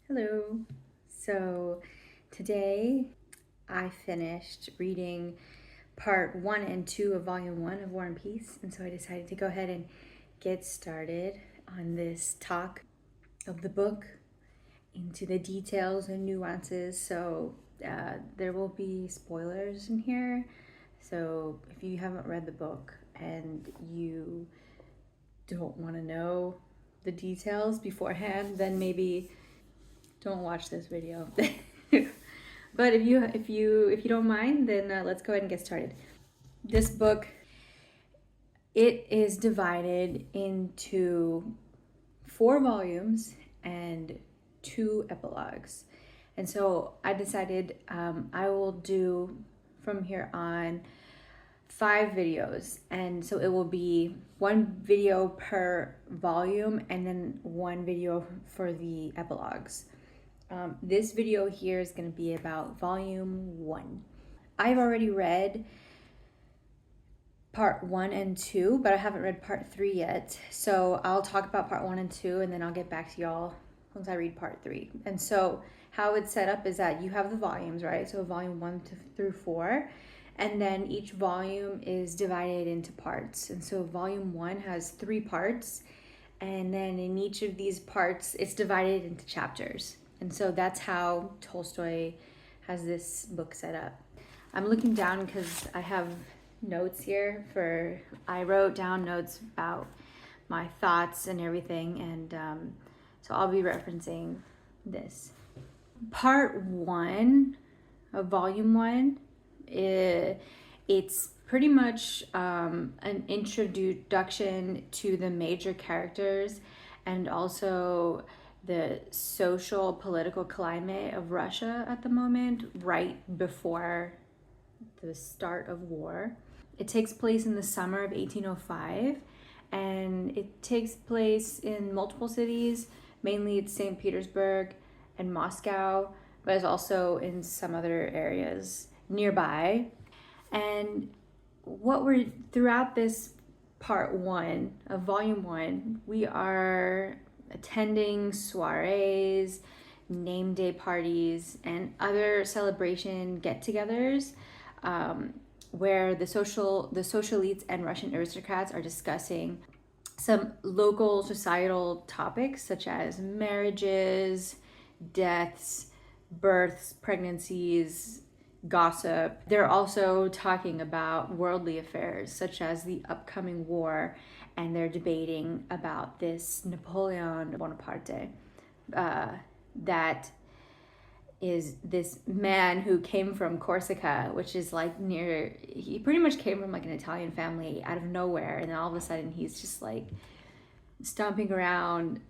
Hello. So today I finished reading part 1 and 2 of volume 1 of War and Peace, and so I decided to go ahead and get started on this talk of the book into the details and nuances. So there will be spoilers in here. So if you haven't read the book and you don't want to know the details beforehand, then maybe don't watch this video. But if you don't mind, then let's go ahead and get started. This book, it is divided into 4 volumes and 2 epilogues. And so I decided I will do from here on 5 videos. And so it will be 1 video per volume and then 1 video for the epilogues. This video here is going to be about volume 1. I've already read part 1 and 2, but I haven't read part 3 yet. So I'll talk about part 1 and 2, and then I'll get back to y'all once I read part 3. And so how it's set up is that you have the volumes, right? So volume 1 through 4, and then each volume is divided into parts. And so volume 1 has 3 parts, and then in each of these parts, it's divided into chapters. And so that's how Tolstoy has this book set up. I'm looking down because I have notes here I wrote down notes about my thoughts and everything. And so I'll be referencing this. Part 1 of volume 1, it's pretty much an introduction to the major characters and also the social political climate of Russia at the moment, right before the start of war. It takes place in the summer of 1805, and it takes place in multiple cities. Mainly it's St. Petersburg and Moscow, but it's also in some other areas nearby. And throughout this part 1 of volume 1, we are attending soirees, name day parties, and other celebration get-togethers where the social elites and Russian aristocrats are discussing some local societal topics such as marriages, deaths, births, pregnancies, gossip. They're also talking about worldly affairs such as the upcoming war, and they're debating about this Napoleon Bonaparte that is this man who came from Corsica, which is like he pretty much came from like an Italian family out of nowhere, and then all of a sudden he's just like stomping around,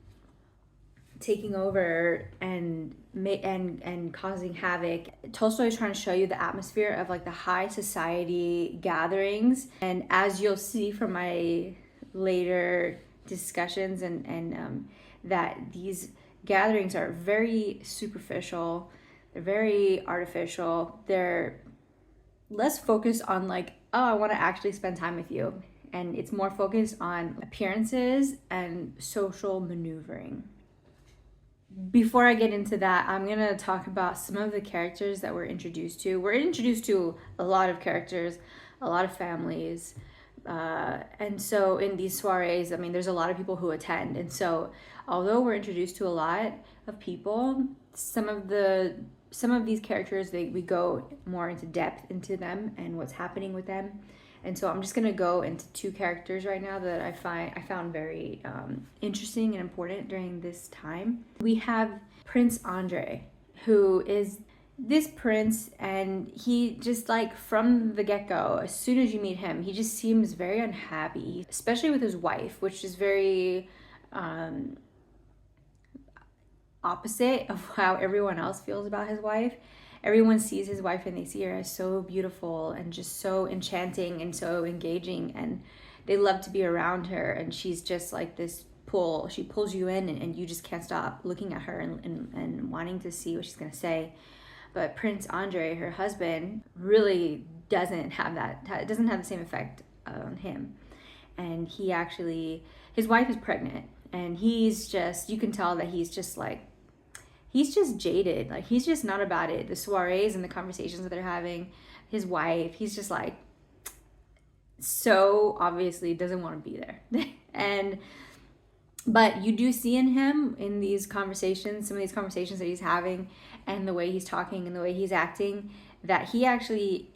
taking over and causing havoc. Tolstoy is trying to show you the atmosphere of like the high society gatherings, and as you'll see from my later discussions and that these gatherings are very superficial, they're very artificial, they're less focused on like, oh, I want to actually spend time with you, and it's more focused on appearances and social maneuvering. Before I get into that, I'm going to talk about some of the characters that we're introduced to. We're introduced to a lot of characters, a lot of families. And so in these soirees, I mean, there's a lot of people who attend. And so although we're introduced to a lot of people, some of these characters, we go more into depth into them and what's happening with them. And so I'm just going to go into 2 characters right now that I found very interesting and important during this time. We have Prince Andrei, who is this prince, and he just like from the get-go, as soon as you meet him, he just seems very unhappy, especially with his wife, which is very opposite of how everyone else feels about his wife. Everyone sees his wife and they see her as so beautiful and just so enchanting and so engaging, and they love to be around her, and she's just like this pull. She pulls you in, and you just can't stop looking at her and wanting to see what she's going to say. But Prince Andrei, her husband, really doesn't have the same effect on him. And his wife is pregnant, and you can tell that he's he's just jaded. Like, he's just not about it. The soirees and the conversations that they're having, his wife, he's just like, so obviously doesn't want to be there. And but you do see in him, in these conversations, some of these conversations that he's having, and the way he's talking and the way he's acting, that he actually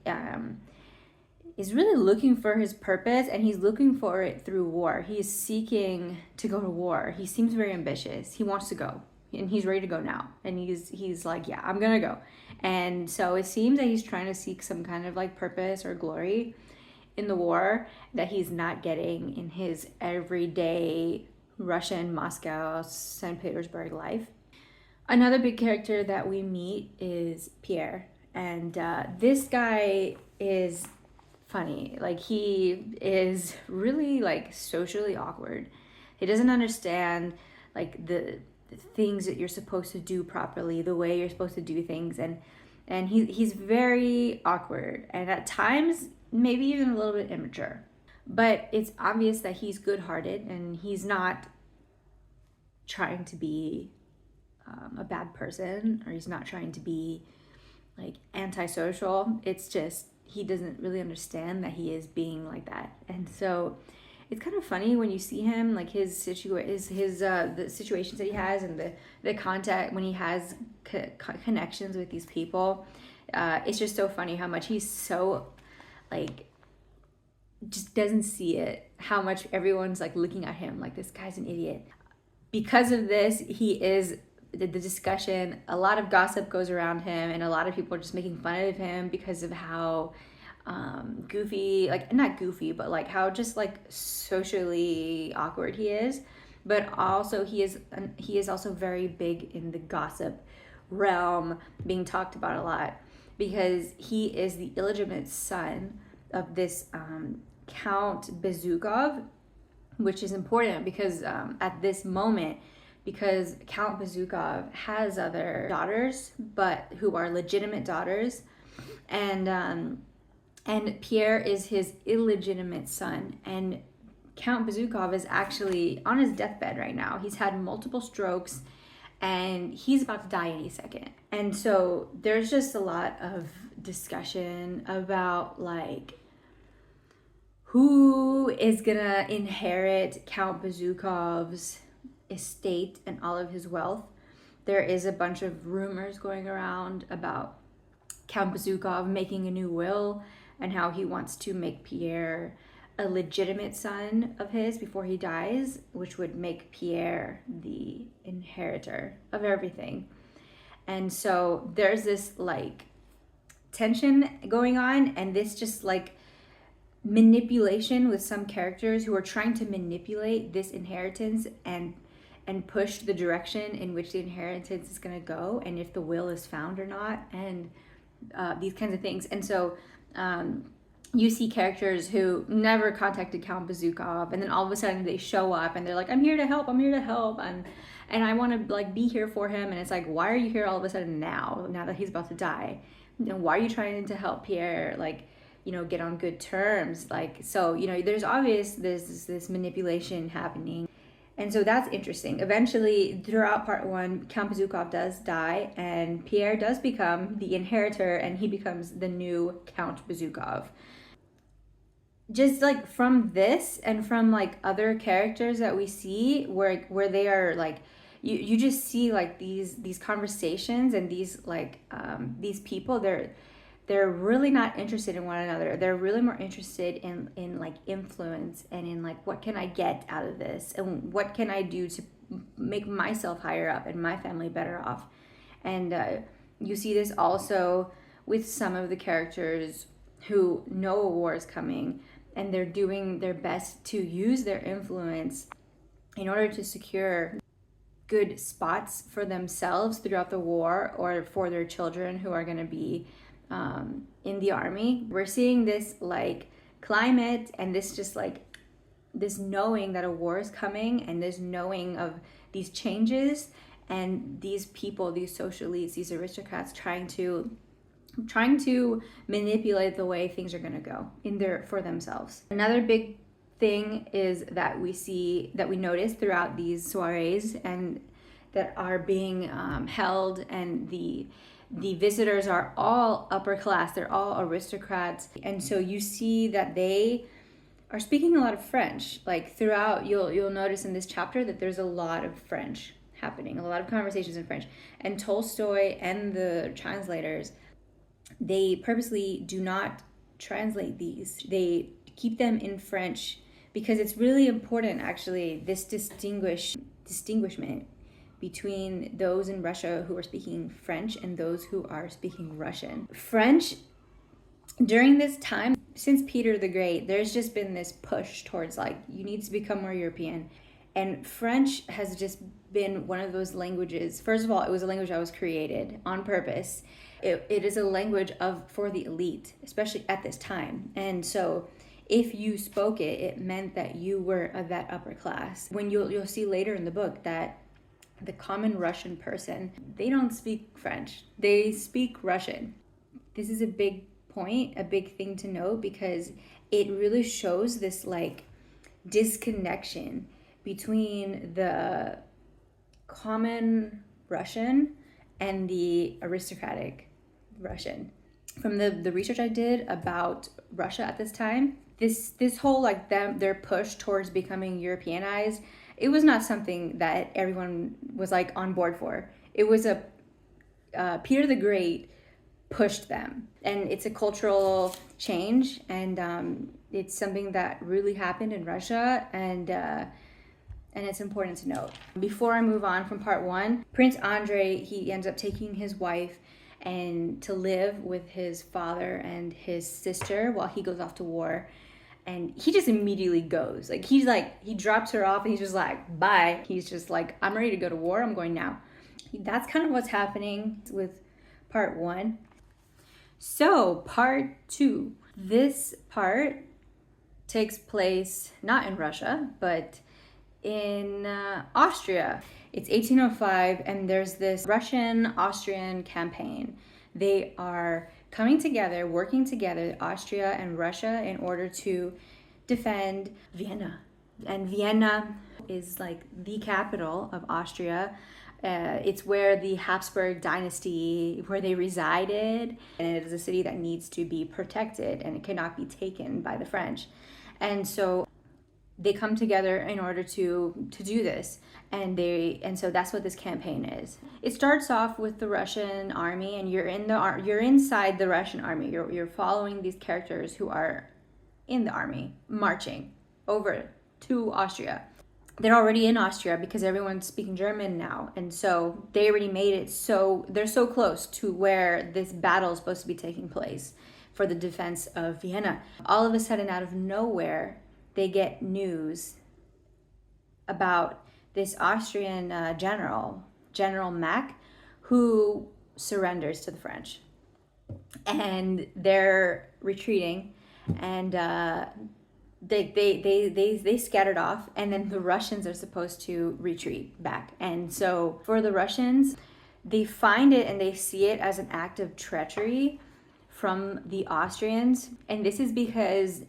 is really looking for his purpose, and he's looking for it through war. He is seeking to go to war. He seems very ambitious. He wants to go, and he's ready to go now. And he's like, yeah, I'm gonna go. And so it seems that he's trying to seek some kind of like purpose or glory in the war that he's not getting in his everyday Russian, Moscow, St. Petersburg life. Another big character that we meet is Pierre. And this guy is funny. Like, he is really like socially awkward. He doesn't understand like the things that you're supposed to do properly, the way you're supposed to do things. And he's very awkward. And at times, maybe even a little bit immature. But it's obvious that he's good-hearted, and he's not trying to be a bad person, or he's not trying to be like antisocial. It's just he doesn't really understand that he is being like that. And so it's kind of funny when you see him, like the situations that he has, and the contact when he has connections with these people. It's just so funny how much he's so like just doesn't see it, how much everyone's like looking at him like this guy's an idiot. Because of this, he is the discussion. A lot of gossip goes around him, and a lot of people are just making fun of him because of how goofy, like not goofy, but like how just like socially awkward he is. But also he is also very big in the gossip realm, being talked about a lot, because he is the illegitimate son of this Count Bezukhov, which is important because at this moment, because Count Bezukhov has other daughters, but who are legitimate daughters, and Pierre is his illegitimate son, and Count Bezukhov is actually on his deathbed right now. He's had multiple strokes, and he's about to die any second. And so there's just a lot of discussion about like who is gonna inherit Count Bezukhov's estate and all of his wealth. There is a bunch of rumors going around about Count Bezukhov making a new will and how he wants to make Pierre a legitimate son of his before he dies, which would make Pierre the inheritor of everything. And so there's this like tension going on, and this just like manipulation with some characters who are trying to manipulate this inheritance and push the direction in which the inheritance is going to go, and if the will is found or not, and these kinds of things. And so you see characters who never contacted Count Bezukhov, and then all of a sudden they show up and they're like, I'm here to help, and I want to like be here for him. And it's like, why are you here all of a sudden now that he's about to die? And why are you trying to help Pierre, like, you know, get on good terms? Like, so, you know, there's this manipulation happening. And so that's interesting. Eventually, throughout part one, Count Bezukhov does die, and Pierre does become the inheritor, and he becomes the new Count Bezukhov. Just like from this and from like other characters that we see where they are like, you just see like these conversations and these like these people, they're really not interested in one another. They're really more interested in like influence and in like, what can I get out of this, and what can I do to make myself higher up and my family better off. And you see this also with some of the characters who know a war is coming, and they're doing their best to use their influence in order to secure good spots for themselves throughout the war, or for their children who are going to be in the army. We're seeing this like climate, and this just like this knowing that a war is coming, and this knowing of these changes, and these people, these social elites, these aristocrats trying to manipulate the way things are going to go for themselves. Another big thing is that we notice throughout these soirees and that are being held, and the visitors are all upper class. They're all aristocrats, and so you see that they are speaking a lot of French. Like throughout, you'll notice in this chapter that there's a lot of French happening, a lot of conversations in French. And Tolstoy and the translators, they purposely do not translate these. They keep them in French because it's really important, actually, this distinguishment between those in Russia who are speaking French and those who are speaking Russian. French, during this time, since Peter the Great, there's just been this push towards like, you need to become more European. And French has just been one of those languages. First of all, it was a language that was created on purpose. It is a language for the elite, especially at this time. And so if you spoke it, it meant that you were of that upper class. When you'll see later in the book that the common Russian person, they don't speak French. They speak Russian. This is a big point, a big thing to note, because it really shows this like disconnection between the common Russian and the aristocratic Russian. From the research I did about Russia at this time, this whole like their push towards becoming Europeanized, it was not something that everyone was like on board for. It was Peter the Great pushed them, and it's a cultural change, and it's something that really happened in Russia, and it's important to note. Before I move on from part one, Prince Andrei, he ends up taking his wife and to live with his father and his sister while he goes off to war. And he just immediately goes. Like, he drops her off and he's just like, bye. He's just like, I'm ready to go to war. I'm going now. That's kind of what's happening with part one. So part two. This part takes place not in Russia, but in Austria. It's 1805, and there's this Russian-Austrian campaign. They are coming together, working together, Austria and Russia, in order to defend Vienna. And Vienna is like the capital of Austria. It's where the Habsburg dynasty, where they resided, and it is a city that needs to be protected, and it cannot be taken by the French. And so they come together in order to do this, and so that's what this campaign is. It starts off with the Russian army, and you're inside the Russian army. You're following these characters who are in the army, marching over to Austria. They're already in Austria because everyone's speaking German now, and so they already made it. So they're so close to where this battle is supposed to be taking place for the defense of Vienna. All of a sudden, out of nowhere, they get news about this Austrian General Mack, who surrenders to the French. And they're retreating, and they scattered off, and then the Russians are supposed to retreat back. And so for the Russians, they find it and they see it as an act of treachery from the Austrians. And this is because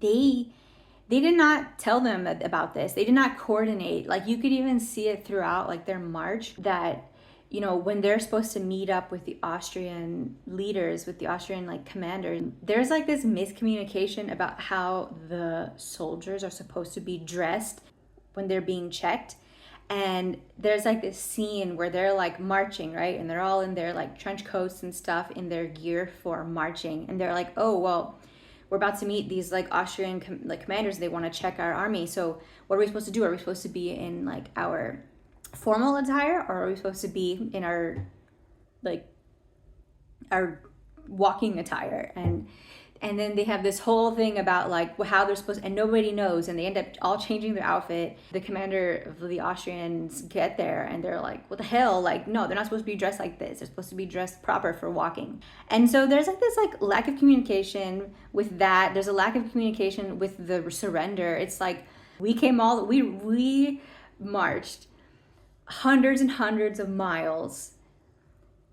they did not tell them about this. They did not coordinate. Like, you could even see it throughout like their march, that, you know, when they're supposed to meet up with the Austrian leaders, with the Austrian like commanders, there's like this miscommunication about how the soldiers are supposed to be dressed when they're being checked. And there's like this scene where they're like marching, right? And they're all in their like trench coats and stuff, in their gear for marching. And they're like, oh, well, we're about to meet these like Austrian commanders. They want to check our army. So what are we supposed to do? Are we supposed to be in like our formal attire, or are we supposed to be in our walking attire? And then they have this whole thing about like how they're supposed, and nobody knows, and they end up all changing their outfit. The commander of the Austrians get there and they're like, what the hell? Like, no, they're not supposed to be dressed like this. They're supposed to be dressed proper for walking. And so there's like this like lack of communication with that. There's a lack of communication with the surrender. It's like we marched hundreds and hundreds of miles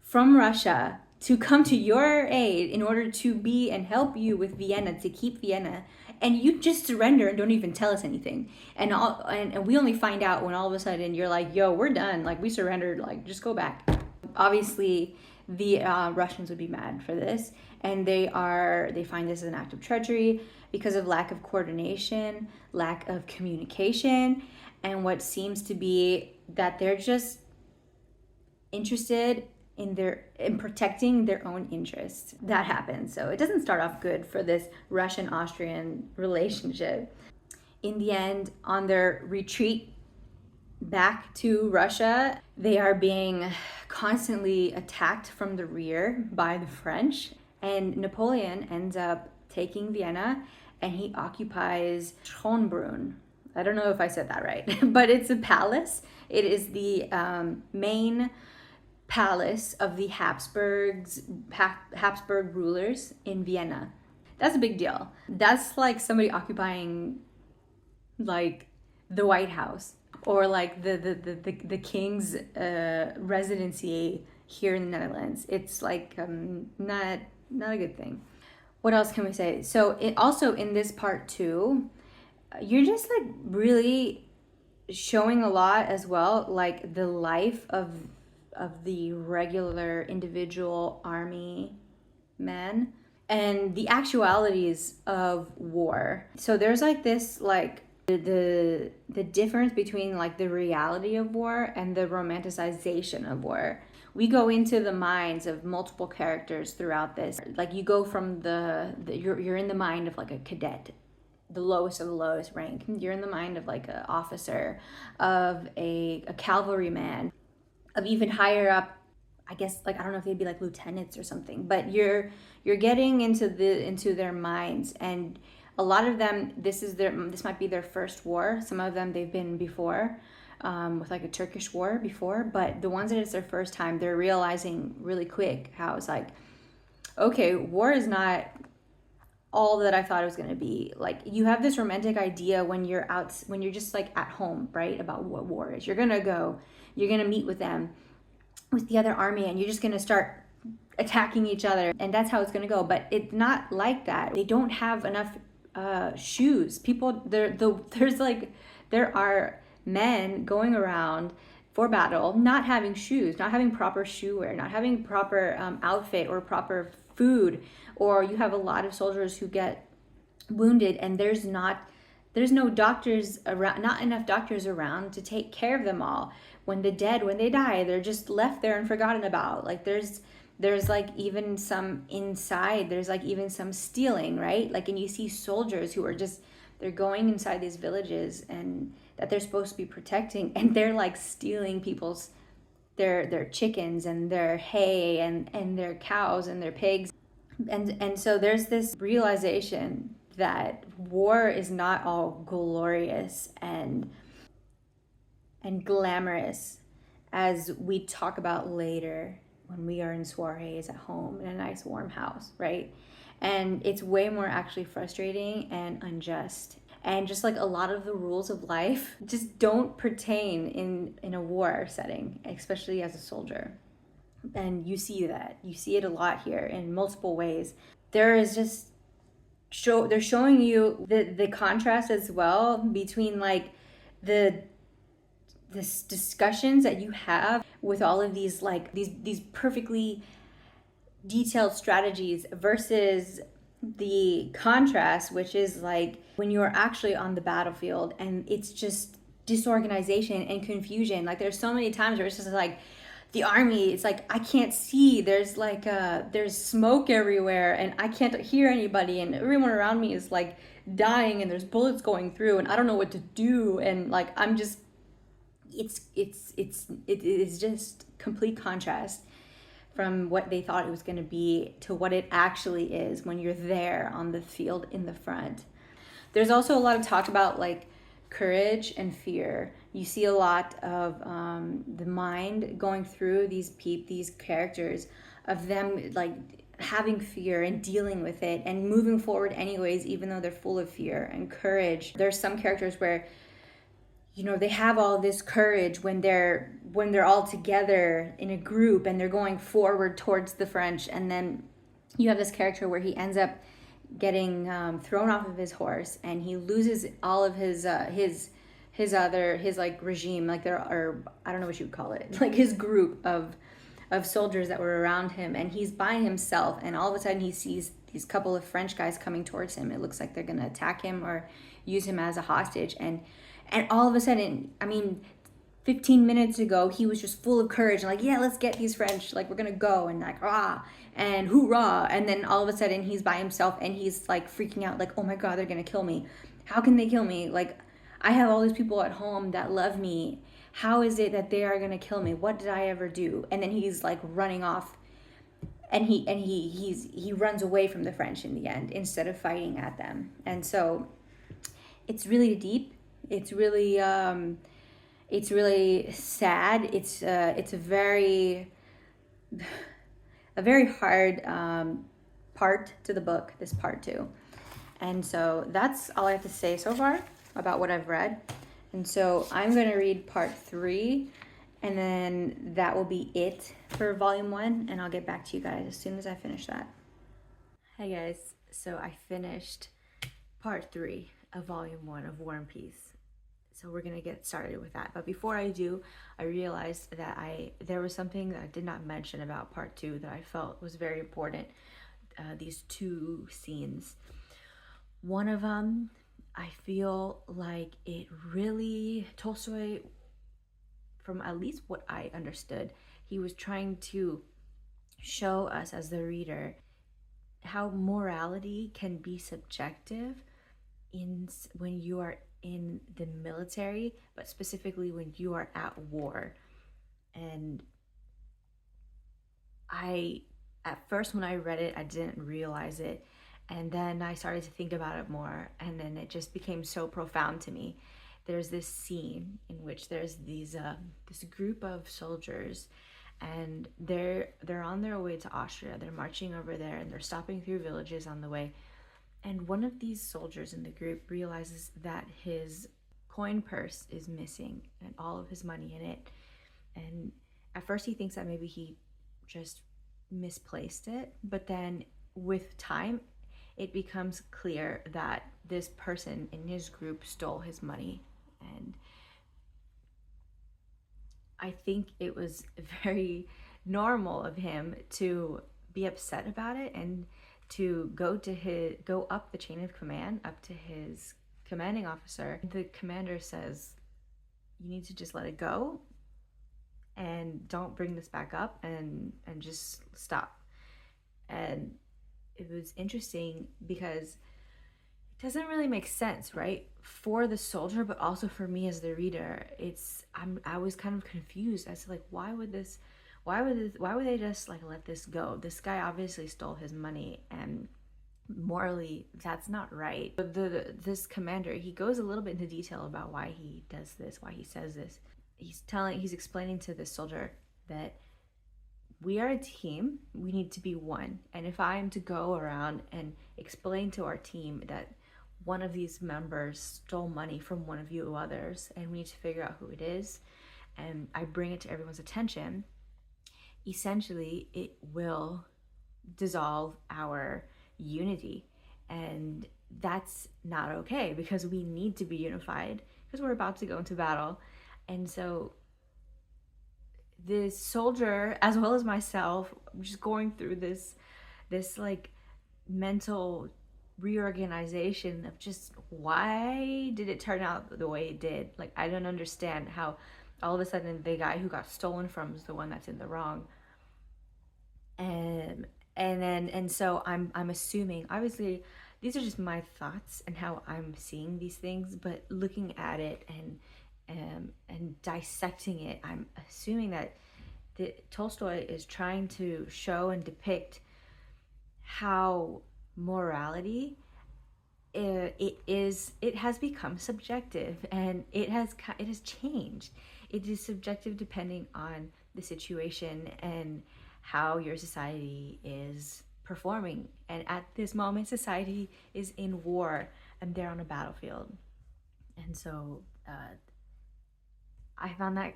from Russia to come to your aid in order to be and help you with Vienna, to keep Vienna. and you just surrender and don't even tell us anything. And we only find out when all of a sudden you're like, yo, we're done, like we surrendered, like just go back. Obviously the Russians would be mad for this, and they find this as an act of treachery because of lack of coordination, lack of communication, and what seems to be that they're just interested in protecting their own interests. That happens. So it doesn't start off good for this Russian-Austrian relationship. In the end, on their retreat back to Russia, they are being constantly attacked from the rear by the French, and Napoleon ends up taking Vienna, and he occupies Schönbrunn. I don't know if I said that right, but it's a palace. It is the main palace of the Habsburg rulers in Vienna. That's a big deal. That's like somebody occupying like the White House, or like the king's residency here in the Netherlands. It's like not a good thing. What else can we say? So it also, in this part too, you're just like really showing a lot as well, like the life of the regular individual army men and the actualities of war. So there's like this like the difference between like the reality of war and the romanticization of war. We go into the minds of multiple characters throughout this. Like you go from you're in the mind of like a cadet, the lowest of the lowest rank. You're in the mind of like an officer, of a cavalryman, of even higher up, I guess, like I don't know if they'd be like lieutenants or something, but you're getting into their minds. And a lot of them, this might be their first war. Some of them they've been before, with like a Turkish war before, but the ones that it's their first time, they're realizing really quick how it's like, okay, war is not all that I thought it was going to be. Like you have this romantic idea when you're just like at home, right, about what war is. You're going to meet with them, with the other army, and you're just going to start attacking each other, and that's how it's going to go. But it's not like that. They don't have enough shoes. There are men going around for battle not having shoes, not having proper shoe wear, not having proper outfit or proper food. Or you have a lot of soldiers who get wounded, and there's no doctors around, not enough doctors around to take care of them all. When they die, they're just left there and forgotten about. Like there's like even some inside, there's like even some stealing, right? Like, and you see soldiers who are just, they're going inside these villages and that they're supposed to be protecting, and they're like stealing people's their chickens and their hay and their cows and their pigs. And so there's this realization that war is not all glorious and glamorous as we talk about later when we are in soirees at home in a nice warm house, right? And it's way more actually frustrating and unjust. And just like a lot of the rules of life just don't pertain in a war setting, especially as a soldier. And you see it a lot here in multiple ways. There is just they're showing you the contrast as well between like the discussions that you have with all of these like these perfectly detailed strategies versus the contrast, which is like when you're actually on the battlefield and it's just disorganization and confusion. Like there's so many times where it's just like the army, it's like I can't see, there's like there's smoke everywhere and I can't hear anybody, and everyone around me is like dying and there's bullets going through and I don't know what to do, and like I'm just it is just complete contrast from what they thought it was going to be to what it actually is when you're there on the field in the front. There's also a lot of talk about like courage and fear. You see a lot of the mind going through these characters, of them like having fear and dealing with it and moving forward anyways, even though they're full of fear, and courage. There's some characters where, you know, they have all this courage when they're all together in a group and they're going forward towards the French, and then you have this character where he ends up getting thrown off of his horse, and he loses all of his like regime, like there are, I don't know what you would call it, like his group of soldiers that were around him, and he's by himself, and all of a sudden he sees these couple of French guys coming towards him. It looks like they're gonna attack him or use him as a hostage, and all of a sudden, I mean, 15 minutes ago he was just full of courage and like, yeah, let's get these French, like we're gonna go, and like and hoorah, and then all of a sudden he's by himself and he's like freaking out, like, oh my god, they're gonna kill me. How can they kill me? Like, I have all these people at home that love me. How is it that they are gonna kill me? What did I ever do? And then he's like running off, and he runs away from the French in the end instead of fighting at them. And so it's really deep. It's really sad. It's a very hard part to the book, this part two. And so that's all I have to say so far about what I've read. And so I'm going to read part 3, and then that will be it for volume 1, and I'll get back to you guys as soon as I finish that. Hey guys, so I finished part 3 of volume 1 of War and Peace. So we're going to get started with that. But before I do, I realized that there was something that I did not mention about part 2 that I felt was very important. These 2 scenes. One of them, I feel like it really, Tolstoy, from at least what I understood, he was trying to show us as the reader how morality can be subjective when you are in the military, but specifically when you are at war. And at first when I read it, I didn't realize it. And then I started to think about it more, and then it just became so profound to me. There's this scene in which there's this group of soldiers, and they're on their way to Austria. They're marching over there, and they're stopping through villages on the way. And one of these soldiers in the group realizes that his coin purse is missing and all of his money in it. And at first he thinks that maybe he just misplaced it, but then with time, it becomes clear that this person in his group stole his money. And I think it was very normal of him to be upset about it and to go up the chain of command, up to his commanding officer. The commander says, you need to just let it go and don't bring this back up, and just stop. And it was interesting because it doesn't really make sense, right? For the soldier, but also for me as the reader. I was kind of confused as to like, why would they just like let this go? This guy obviously stole his money, and morally that's not right. But this commander, he goes a little bit into detail about why he does this, why he says this. He's explaining to this soldier that we are a team, we need to be one. And if I am to go around and explain to our team that one of these members stole money from one of you others, and we need to figure out who it is, and I bring it to everyone's attention, essentially it will dissolve our unity. And that's not okay, because we need to be unified, because we're about to go into battle. And so this soldier, as well as myself, just going through this like mental reorganization of just, why did it turn out the way it did? Like, I don't understand how all of a sudden the guy who got stolen from is the one that's in the wrong. And so I'm assuming, obviously these are just my thoughts and how I'm seeing these things, but looking at it and dissecting it, I'm assuming that Tolstoy is trying to show and depict how morality, it has become subjective, and it has changed. It is subjective depending on the situation and how your society is performing. And at this moment, society is in war, and they're on a battlefield. And so I found that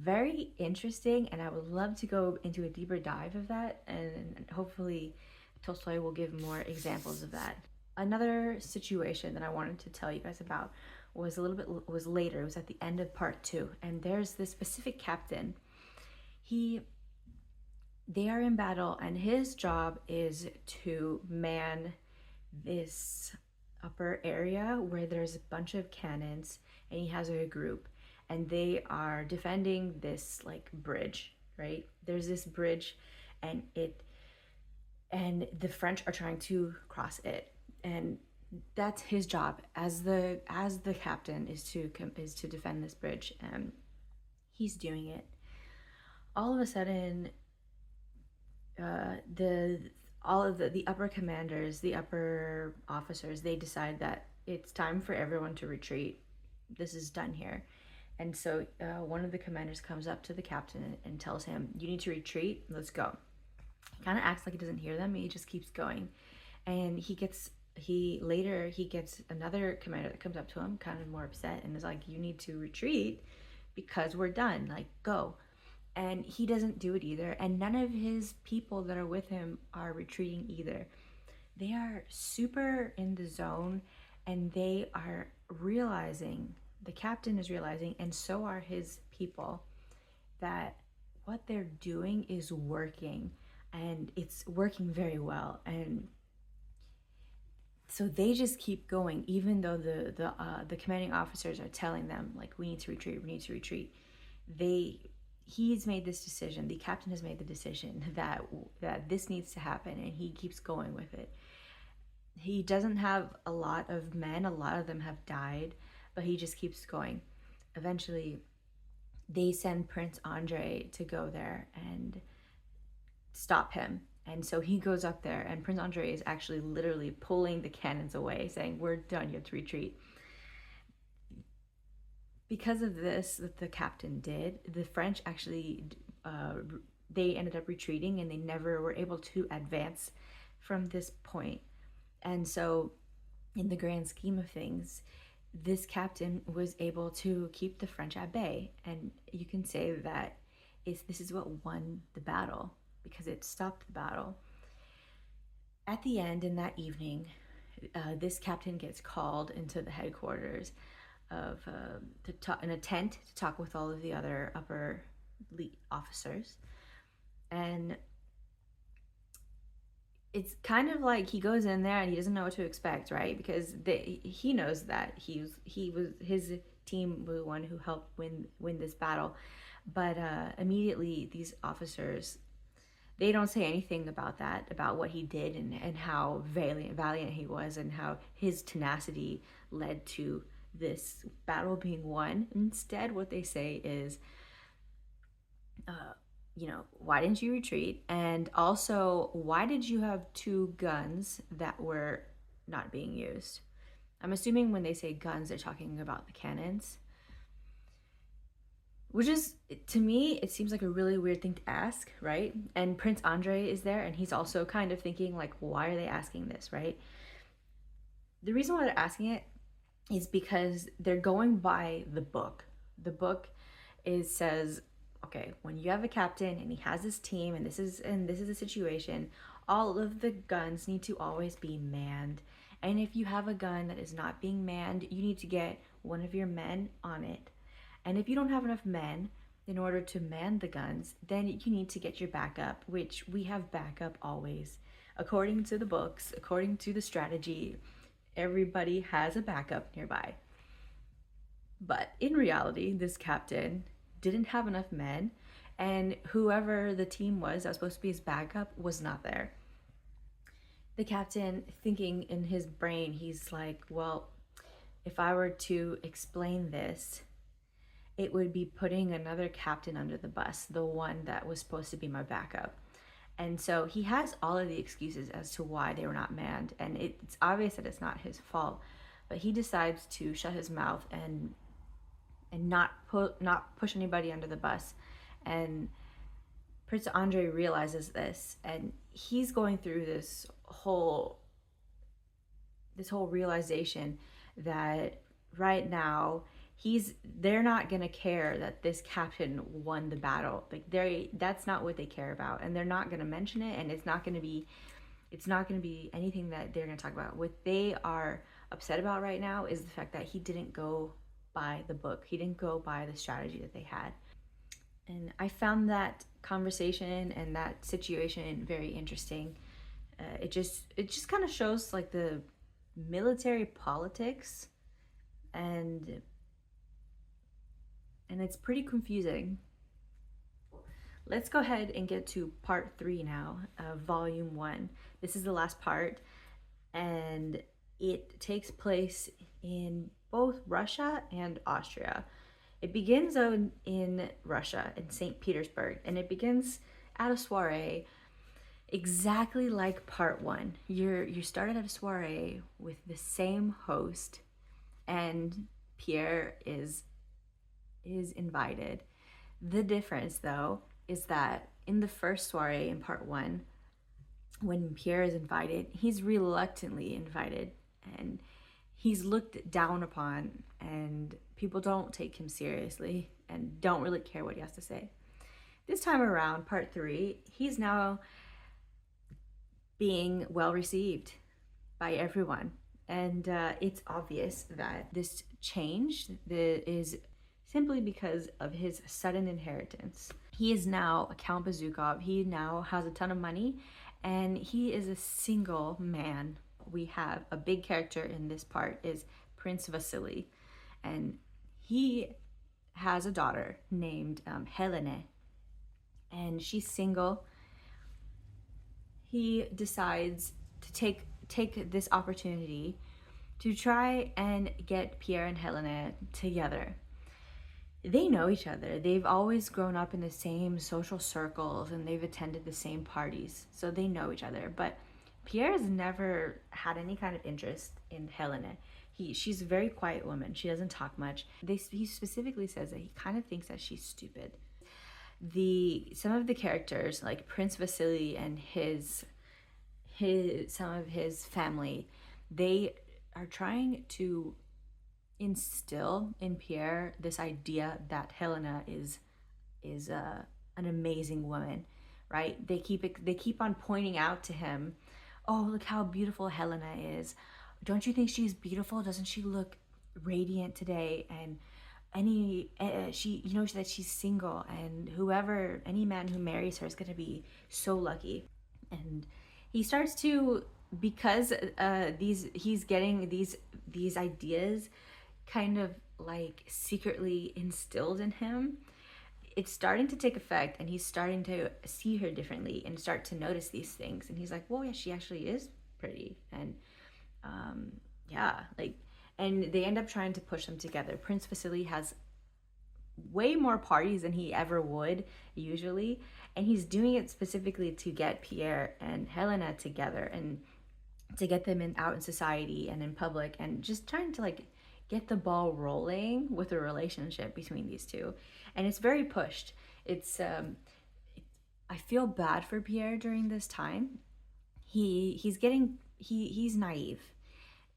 very interesting, and I would love to go into a deeper dive of that, and hopefully Tolstoy will give more examples of that. Another situation that I wanted to tell you guys about was later. It was at the end of part 2, and there's this specific captain. They are in battle, and his job is to man this upper area where there's a bunch of cannons, and he has a group, and they are defending this like bridge, right? There's this bridge, and the French are trying to cross it, and that's his job as the captain is to defend this bridge, and he's doing it. All of a sudden, all of the upper commanders, the upper officers, they decide that it's time for everyone to retreat. This is done here. And so one of the commanders comes up to the captain and tells him, "You need to retreat. Let's go." He kind of acts like he doesn't hear them. He just keeps going. And he gets another commander that comes up to him, kind of more upset, and is like, "You need to retreat because we're done. Like, go." And he doesn't do it either. And none of his people that are with him are retreating either. They are super in the zone, and they are realizing, the captain is realizing, and so are his people, that what they're doing is working, and it's working very well. And so they just keep going, even though the commanding officers are telling them, like, we need to retreat. He's made this decision. The captain has made the decision that this needs to happen, and he keeps going with it. He doesn't have a lot of men. A lot of them have died, but he just keeps going. Eventually, they send Prince Andrei to go there and stop him. And so he goes up there, and Prince Andrei is actually literally pulling the cannons away, saying, "We're done, you have to retreat." Because of this that the captain did, the French actually, they ended up retreating, and they never were able to advance from this point. And so in the grand scheme of things, this captain was able to keep the French at bay. And you can say that this is what won the battle, because it stopped the battle. At the end, in that evening, this captain gets called into the headquarters in a tent to talk with all of the other upper officers. And it's kind of like he goes in there and he doesn't know what to expect, right? Because he knows that his team was the one who helped win this battle. But immediately these officers, they don't say anything about that, about what he did and how valiant he was, and how his tenacity led to this battle being won. Instead, what they say is, why didn't you retreat? And also, why did you have 2 guns that were not being used? I'm assuming when they say guns, they're talking about the cannons. Which is, to me, it seems like a really weird thing to ask, right? And Prince Andrei is there, and he's also kind of thinking, like, why are they asking this, right? The reason why they're asking it is because they're going by the book. The book says, okay, when you have a captain and he has his team, and this is a situation, all of the guns need to always be manned. And if you have a gun that is not being manned, you need to get one of your men on it. And if you don't have enough men in order to man the guns, then you need to get your backup, which we have backup always. According to the books, according to the strategy, everybody has a backup nearby. But in reality, this captain didn't have enough men, and whoever the team was that was supposed to be his backup was not there. The captain, thinking in his brain, he's like, well, if I were to explain this, it would be putting another captain under the bus, the one that was supposed to be my backup. And so he has all of the excuses as to why they were not manned, and it's obvious that it's not his fault. But he decides to shut his mouth and not push anybody under the bus. And Prince Andrei realizes this, and he's going through this whole realization that right now they're not gonna care that this captain won the battle. Like, that's not what they care about, and they're not gonna mention it, and it's not gonna be It's not going to be anything that they're going to talk about. What they are upset about right now is the fact that he didn't go by the book. He didn't go by the strategy that they had. And I found that conversation and that situation very interesting. It just kind of shows like the military politics, and it's pretty confusing. Let's go ahead and get to part 3 now, volume 1. This is the last part, and it takes place in both Russia and Austria. It begins in Russia, in St. Petersburg, and it begins at a soiree exactly like part 1. You started at a soiree with the same host, and Pierre is invited. The difference, though, is that in the first soiree in part 1, when Pierre is invited, he's reluctantly invited, and he's looked down upon, and people don't take him seriously and don't really care what he has to say. This time around, part 3, he's now being well received by everyone. And it's obvious that this change is simply because of his sudden inheritance. He is now a Count Bezukhov. He now has a ton of money, and he is a single man. We have a big character in this part is Prince Vasily, and he has a daughter named Helene, and she's single. He decides to take this opportunity to try and get Pierre and Helene together. They know each other. They've always grown up in the same social circles, and they've attended the same parties, so they know each other. But Pierre has never had any kind of interest in Helene. She's a very quiet woman. She doesn't talk much. He specifically says that he kind of thinks that she's stupid. Some of the characters, like Prince Vasily and some of his family, they are trying to instill in Pierre this idea that Helena is an amazing woman, right? They keep on pointing out to him, oh, look how beautiful Helena is. Don't you think she's beautiful? Doesn't she look radiant today? And she, that she's single, and any man who marries her is going to be so lucky. And he starts to, because he's getting these ideas kind of like secretly instilled in him, it's starting to take effect, and he's starting to see her differently and start to notice these things. And he's like, well, yeah, she actually is pretty. And and they end up trying to push them together. Prince Vasily has way more parties than he ever would usually, and he's doing it specifically to get Pierre and Helena together and to get them out in society and in public, and just trying to like get the ball rolling with a relationship between these two. And it's very pushed. It's I feel bad for Pierre during this time. He's naive,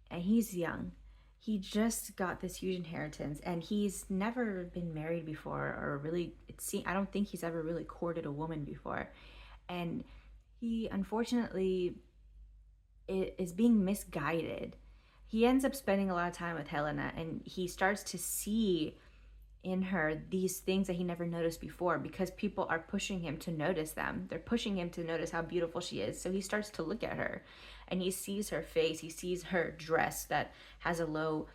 and he's young. He just got this huge inheritance, and he's never been married before, or really, I don't think he's ever really courted a woman before. And he, unfortunately, is being misguided. He ends up spending a lot of time with Helena, and he starts to see in her these things that he never noticed before, because people are pushing him to notice them. They're pushing him to notice how beautiful she is. So he starts to look at her, and he sees her face. He sees her dress that has a low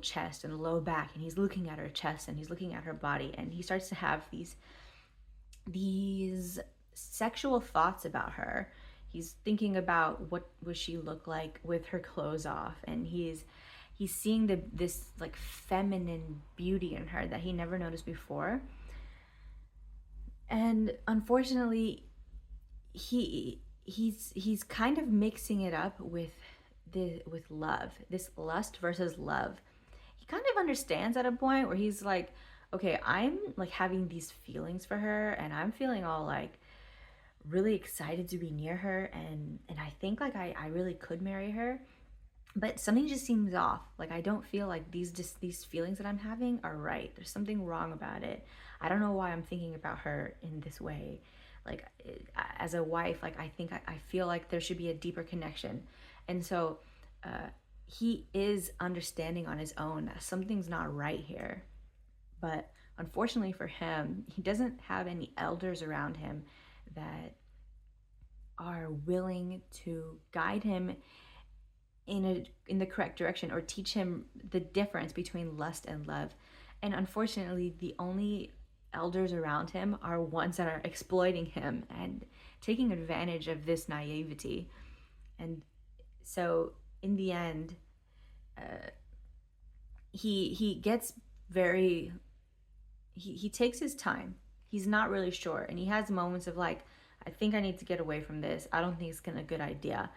chest and a low back, and he's looking at her chest, and he's looking at her body, and he starts to have these sexual thoughts about her. He's thinking about what would she look like with her clothes off, and he's seeing this like feminine beauty in her that he never noticed before. And unfortunately, he's kind of mixing it up with love, this lust versus love. He kind of understands at a point where he's like, okay, I'm like having these feelings for her, and I'm feeling all like really excited to be near her, and I think like I really could marry her, but something just seems off. Like I don't feel like these feelings that I'm having are right. There's something wrong about it. I don't know why I'm thinking about her in this way. Like, as a wife, like, I feel like there should be a deeper connection. And so he is understanding on his own that something's not right here. But unfortunately for him, he doesn't have any elders around him that are willing to guide him in the correct direction or teach him the difference between lust and love. And unfortunately, the only elders around him are ones that are exploiting him and taking advantage of this naivety. And so in the end, he gets very he takes his time. He's not really sure, and he has moments of like, I think I need to get away from this. I don't think it's a good idea.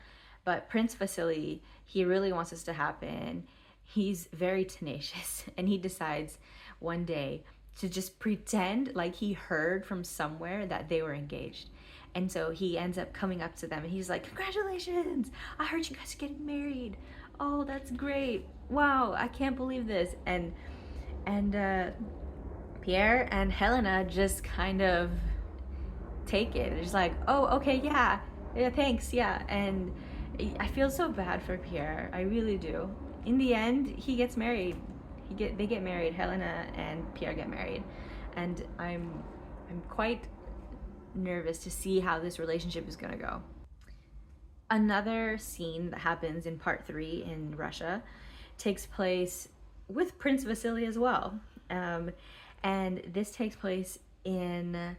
But Prince Vasily, he really wants this to happen. He's very tenacious, and he decides one day to just pretend like he heard from somewhere that they were engaged. And so he ends up coming up to them and he's like, "Congratulations! I heard you guys are getting married. Oh, that's great. Wow, I can't believe this." And Pierre and Helena just kind of take it. It's just like, "Oh, okay, yeah, yeah, thanks, yeah." And I feel so bad for Pierre. I really do. In the end, he gets married. They get married. Helena and Pierre get married, and I'm quite nervous to see how this relationship is gonna go. Another scene that happens in part 3 in Russia takes place with Prince Vasily as well. Um, and this takes place in,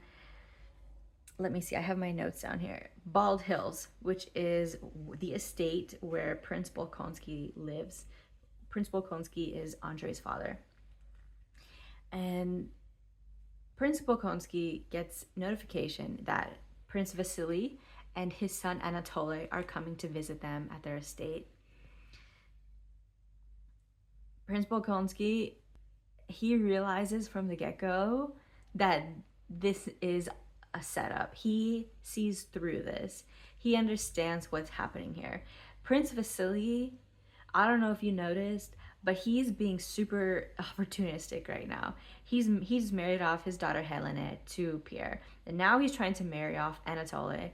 let me see, I have my notes down here. Bald Hills, which is the estate where Prince Bolkonsky lives. Prince Bolkonsky is Andrei's father. And Prince Bolkonsky gets notification that Prince Vasily and his son Anatoly are coming to visit them at their estate. Prince Bolkonsky, he realizes from the get-go that this is a setup. He sees through this. He understands what's happening here. Prince Vasily, I don't know if you noticed, but he's being super opportunistic right now. He's married off his daughter Helena to Pierre, and now he's trying to marry off Anatoly,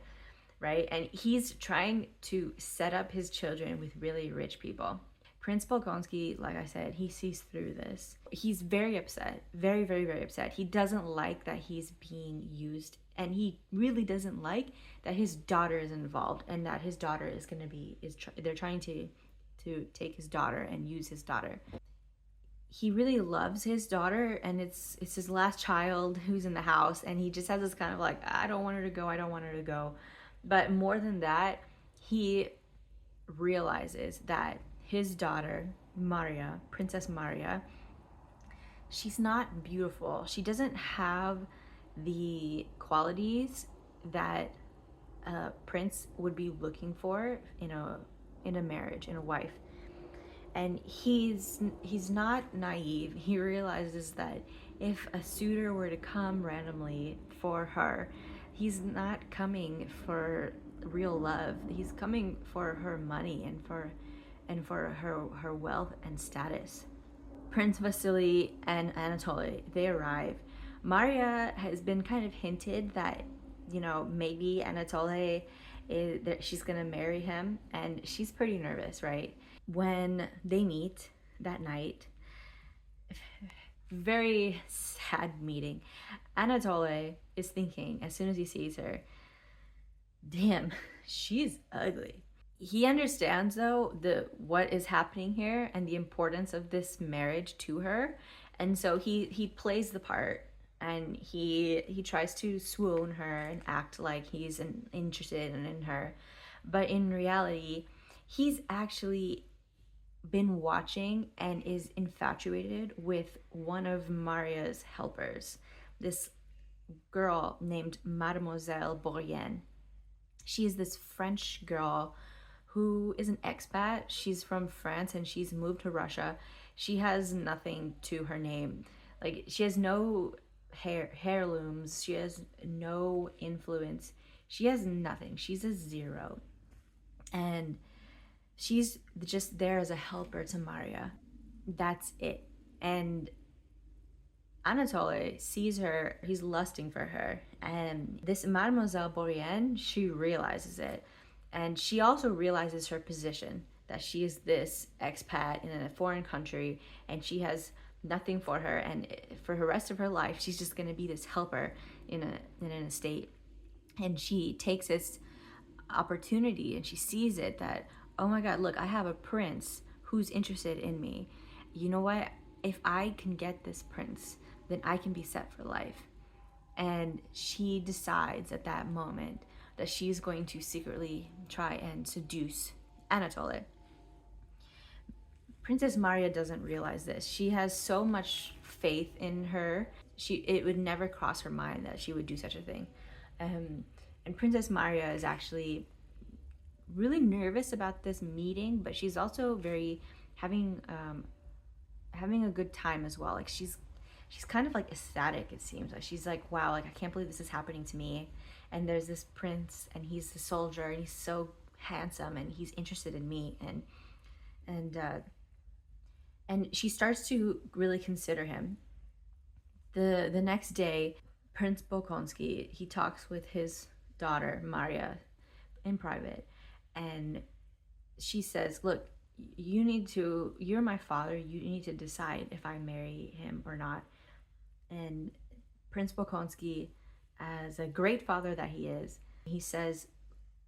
right? And he's trying to set up his children with really rich people. Prince Bolkonsky, like I said, he sees through this. He's very upset, very, very, very upset. He doesn't like that he's being used, and he really doesn't like that his daughter is involved, and that his daughter is going to be they're trying to take his daughter and use his daughter. He really loves his daughter, and it's his last child who's in the house, and he just has this kind of like, I don't want her to go, I don't want her to go. But more than that, he realizes that his daughter, Maria, Princess Maria, she's not beautiful. She doesn't have the qualities that a prince would be looking for in a marriage, in a wife. And he's not naive. He realizes that if a suitor were to come randomly for her, he's not coming for real love. He's coming for her money and for her wealth and status. Prince Vasily and Anatoly, they arrive. Maria has been kind of hinted that, maybe Anatoly that she's gonna marry him, and she's pretty nervous, right? When they meet that night, very sad meeting. Anatoly is thinking as soon as he sees her, damn, she's ugly. He understands though what is happening here and the importance of this marriage to her, and so he plays the part, and he tries to swoon her and act like he's interested in her, but in reality, he's actually been watching and is infatuated with one of Maria's helpers, this girl named Mademoiselle Bourrienne. She is this French girl who is an expat. She's from France and she's moved to Russia. She has nothing to her name. Like, she has no heirlooms. She has no influence. She has nothing. She's a zero. And she's just there as a helper to Maria. That's it. And Anatoly sees her, he's lusting for her, and this Mademoiselle Bourienne, she realizes it. And she also realizes her position, that she is this expat in a foreign country and she has nothing for her, and for the rest of her life she's just going to be this helper in an estate. And she takes this opportunity and she sees it, that, oh my god, look, I have a prince who's interested in me. You know what? If I can get this prince, then I can be set for life. And she decides at that moment that she's going to secretly try and seduce Anatoly. Princess Maria doesn't realize this. She has so much faith in her. It would never cross her mind that she would do such a thing. And Princess Maria is actually really nervous about this meeting, but she's also very having a good time as well. Like she's kind of like ecstatic, it seems. Like she's like, wow, like I can't believe this is happening to me. And there's this prince and he's a soldier and he's so handsome and he's interested in me. And she starts to really consider him. The next day, Prince Bolkonsky, he talks with his daughter Maria in private, and she says, look, you're my father, you need to decide if I marry him or not. And Prince Bolkonsky, as a great father that he is, he says,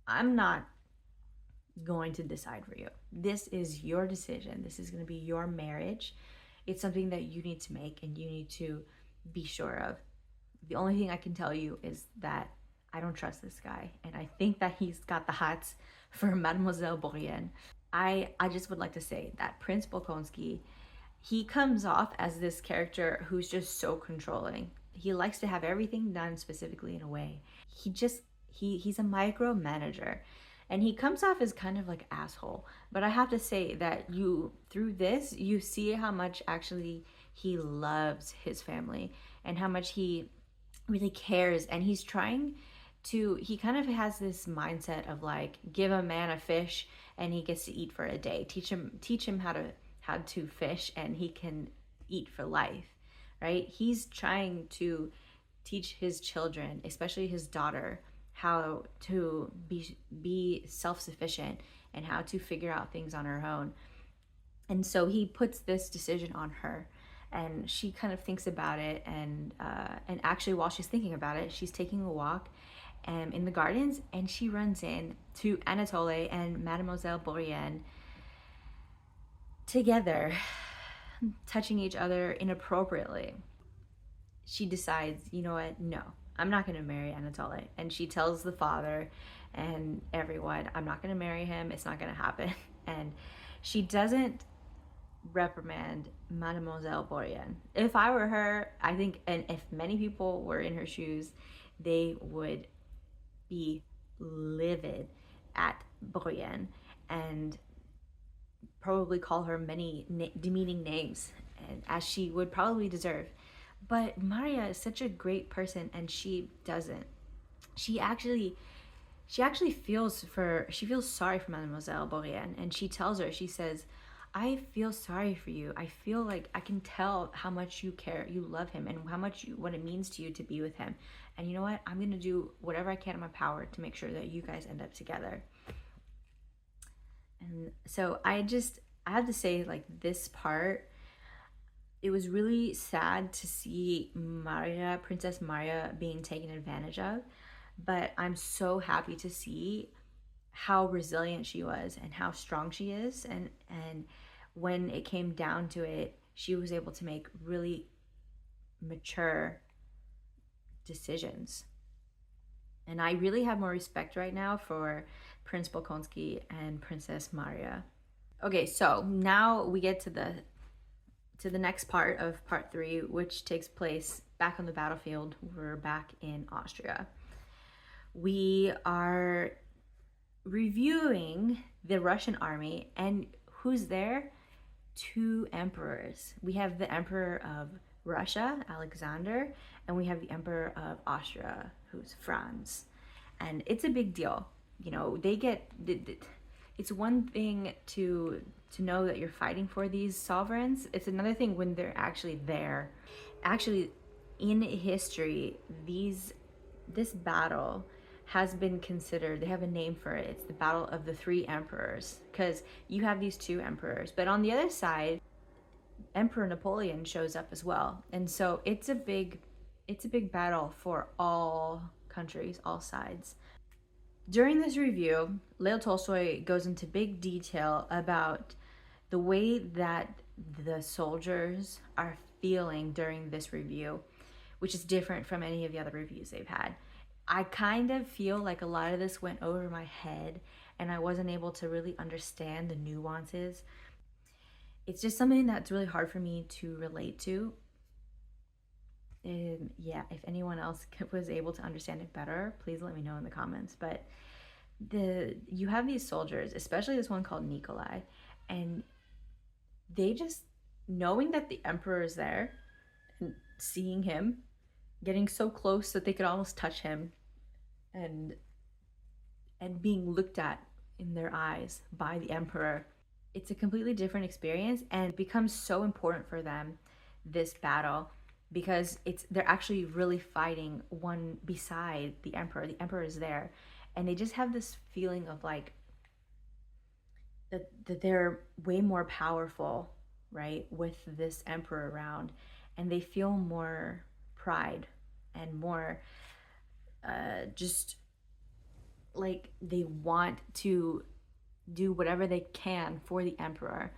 I'm not going to decide for you. This is your decision. This is going to be your marriage. It's something that you need to make and you need to be sure of. The only thing I can tell you is that I don't trust this guy, and I think that he's got the hots for Mademoiselle Bourienne. I just would like to say that Prince Bolkonsky, he comes off as this character who's just so controlling. He likes to have everything done specifically in a way. He's a micromanager, and he comes off as kind of like asshole. But I have to say that through this you see how much actually he loves his family and how much he really cares, and he kind of has this mindset of like, give a man a fish and he gets to eat for a day. Teach him how to fish and he can eat for life, right? He's trying to teach his children, especially his daughter, how to be self-sufficient and how to figure out things on her own. And so he puts this decision on her, and she kind of thinks about it, and actually while she's thinking about it, she's taking a walk in the gardens, and she runs in to Anatoly and Mademoiselle Bourienne together, touching each other inappropriately. She decides, you know what, no, I'm not going to marry Anatoly. And she tells the father and everyone, I'm not going to marry him. It's not going to happen. And she doesn't reprimand Mademoiselle Bourienne. If I were her, I think, and if many people were in her shoes, they would be livid at Bourienne and probably call her many demeaning names, and as she would probably deserve. But Maria is such a great person, and she doesn't. She actually feels sorry for Mademoiselle Bourienne, and she tells her, she says, I feel sorry for you. I feel like I can tell how much you care, you love him, and what it means to you to be with him. And you know what? I'm gonna do whatever I can in my power to make sure that you guys end up together. And so I have to say, like, this part, it was really sad to see Princess Maria being taken advantage of, but I'm so happy to see how resilient she was and how strong she is, and when it came down to it, she was able to make really mature decisions. And I really have more respect right now for Prince Bolkonsky and Princess Maria. Okay, so now we get to the next part of part 3, which takes place back on the battlefield. We're back in Austria. We are reviewing the Russian army, and who's there? 2 emperors. We have the Emperor of Russia, Alexander, and we have the Emperor of Austria, who's Franz. And it's a big deal. You know, it's one thing to know that you're fighting for these sovereigns. It's another thing when they're actually there. actually, in history, this battle has been considered, they have a name for it. It's the Battle of the Three Emperors, because you have these two emperors, but on the other side, Emperor Napoleon shows up as well. And so it's a big battle for all countries, all sides. During this review, Leo Tolstoy goes into big detail about the way that the soldiers are feeling during this review, which is different from any of the other reviews they've had. I kind of feel like a lot of this went over my head and I wasn't able to really understand the nuances. It's just something that's really hard for me to relate to. Yeah, if anyone else was able to understand it better, please let me know in the comments. But you have these soldiers, especially this one called Nikolai, and they just, knowing that the emperor is there and seeing him, getting so close that they could almost touch him, and being looked at in their eyes by the emperor, it's a completely different experience, and it becomes so important for them, this battle, because they're actually really fighting one beside the emperor. The emperor is there, and they just have this feeling of like that they're way more powerful, right, with this emperor around, and they feel more pride and more just like they want to do whatever they can for the emperor.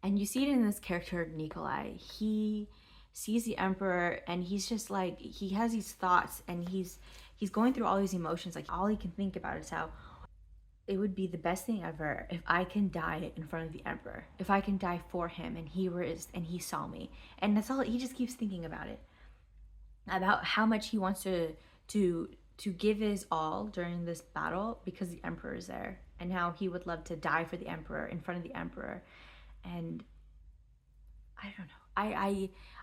And you see it in this character Nikolai. He sees the emperor and he's just like, he has these thoughts and he's going through all these emotions. Like all he can think about is how it would be the best thing ever if I can die in front of the emperor, if I can die for him and he saw me. And that's all, he just keeps thinking about it, about how much he wants to give his all during this battle because the emperor is there, and how he would love to die for the emperor, in front of the emperor. And I don't know,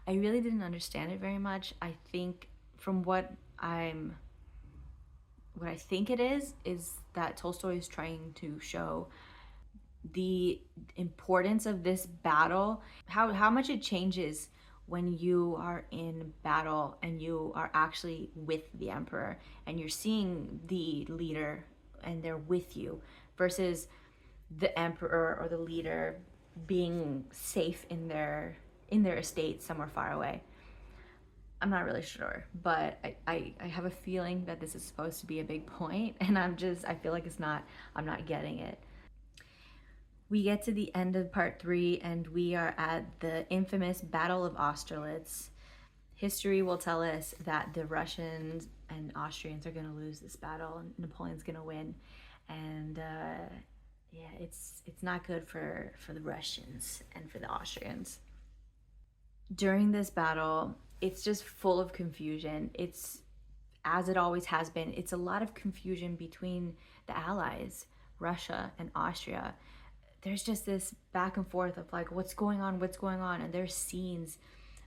I really didn't understand it very much. I think from what I think it is that Tolstoy is trying to show the importance of this battle, how much it changes when you are in battle and you are actually with the emperor and you're seeing the leader and they're with you, versus the emperor or the leader being safe in their estate somewhere far away. I'm not really sure, but I have a feeling that this is supposed to be a big point, and I feel like I'm not getting it. We get to the end of part 3 and we are at the infamous Battle of Austerlitz. History will tell us that the Russians and Austrians are going to lose this battle and Napoleon's going to win. And yeah, it's not good for the Russians and for the Austrians. During this battle, it's just full of confusion. It's, as it always has been, it's a lot of confusion between the allies, Russia and Austria. There's just this back and forth of like, what's going on, and there's scenes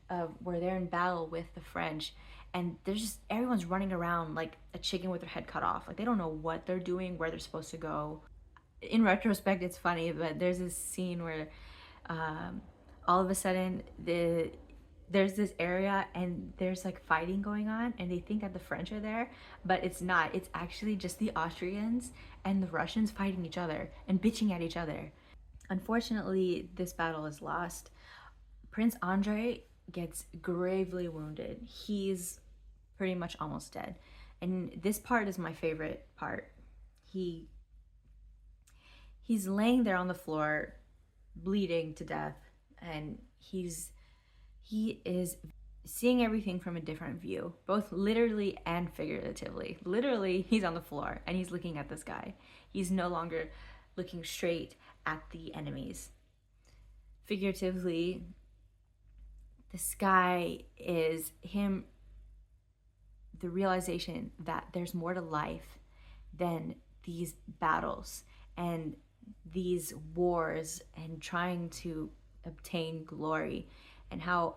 of where they're in battle with the French, and there's just, everyone's running around like a chicken with their head cut off. Like they don't know what they're doing, where they're supposed to go. In retrospect, it's funny, but there's this scene where all of a sudden there's this area and there's like fighting going on and they think that the French are there, but it's not. It's actually just the Austrians and the Russians fighting each other and bitching at each other. Unfortunately, this battle is lost. Prince Andrei gets gravely wounded. He's pretty much almost dead. And this part is my favorite part. He's laying there on the floor, bleeding to death, and he is seeing everything from a different view, both literally and figuratively. Literally, he's on the floor and he's looking at this guy. He's no longer looking straight at the enemies. Figuratively, the sky is him, the realization that there's more to life than these battles and these wars and trying to obtain glory, and how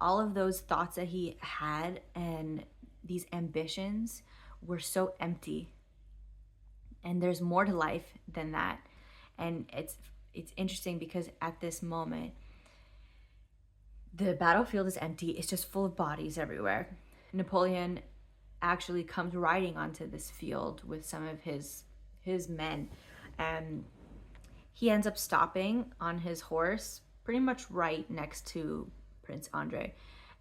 all of those thoughts that he had and these ambitions were so empty, and there's more to life than that. And it's interesting because at this moment The battlefield is empty. It's just full of bodies everywhere. Napoleon actually comes riding onto this field with some of his men, and he ends up stopping on his horse pretty much right next to Prince Andrei.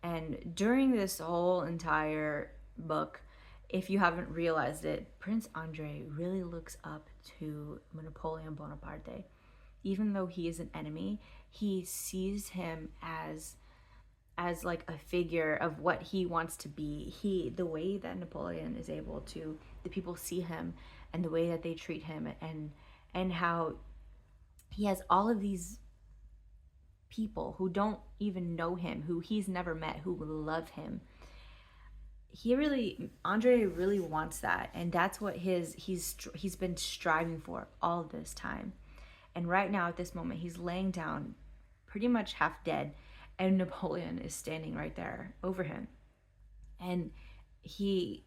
And during this whole entire book, if you haven't realized it, Prince Andrei really looks up to Napoleon Bonaparte. Even though he is an enemy, he sees him as like a figure of what he wants to be. The way that Napoleon is able to, the people see him and the way that they treat him, and how he has all of these people who don't even know him, who he's never met, who love him. Andre really wants that, and that's what he's been striving for all this time. And right now at this moment, he's laying down pretty much half dead, and Napoleon is standing right there over him. And he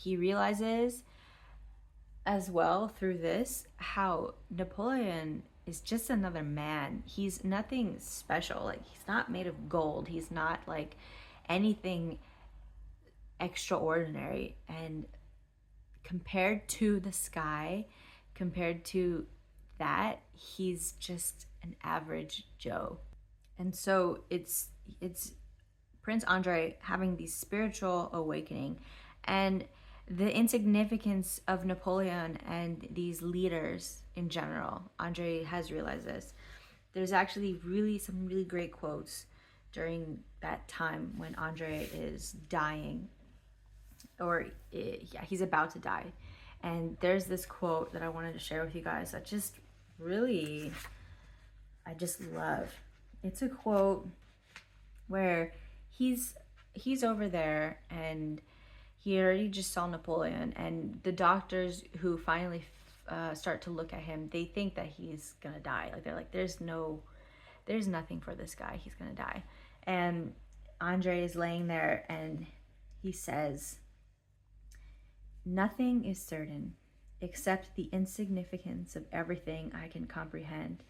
realizes as well through this how Napoleon is just another man. He's nothing special. Like, he's not made of gold. He's not like anything extraordinary. And compared to the sky, compared to that, he's just an average Joe. And so it's Prince Andrei having these spiritual awakening, and the insignificance of Napoleon and these leaders in general. Andrei has realized this. There's actually some really great quotes during that time when Andrei is dying, or he's about to die. And there's this quote that I wanted to share with you guys that just really, I just love. It's a quote where he's over there, and he already just saw Napoleon, and the doctors who finally start to look at him, they think that he's gonna die. Like, they're like, there's nothing for this guy. He's gonna die. And Andrei is laying there, and he says, "Nothing is certain except the insignificance of everything I can comprehend,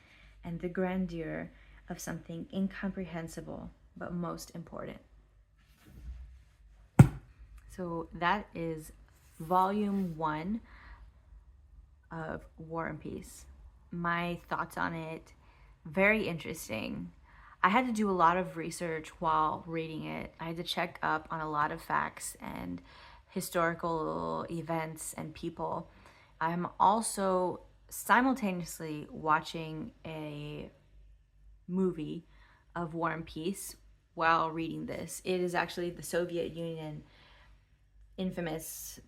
and the grandeur of something incomprehensible but most important." So that is volume 1 of War and Peace. My thoughts on it, very interesting. I had to do a lot of research while reading it. I had to check up on a lot of facts and historical events and people. I'm also simultaneously watching a movie of War and Peace while reading this. It is actually the Soviet Union infamous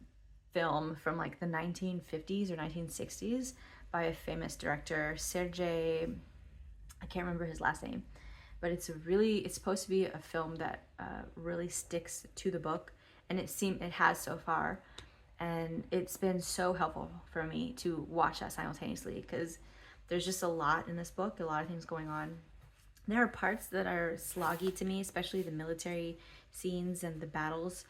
film from like the 1950s or 1960s by a famous director, Sergei, I can't remember his last name, but it's supposed to be a film that really sticks to the book, and it has so far. And it's been so helpful for me to watch that simultaneously, because there's just a lot in this book, a lot of things going on. There are parts that are sloggy to me, especially the military scenes and the battles.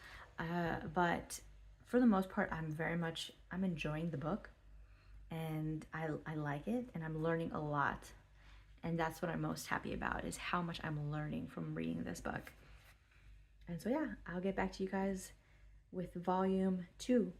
But for the most part, I'm enjoying the book, and I like it, and I'm learning a lot. And that's what I'm most happy about, is how much I'm learning from reading this book. And so yeah, I'll get back to you guys with volume 2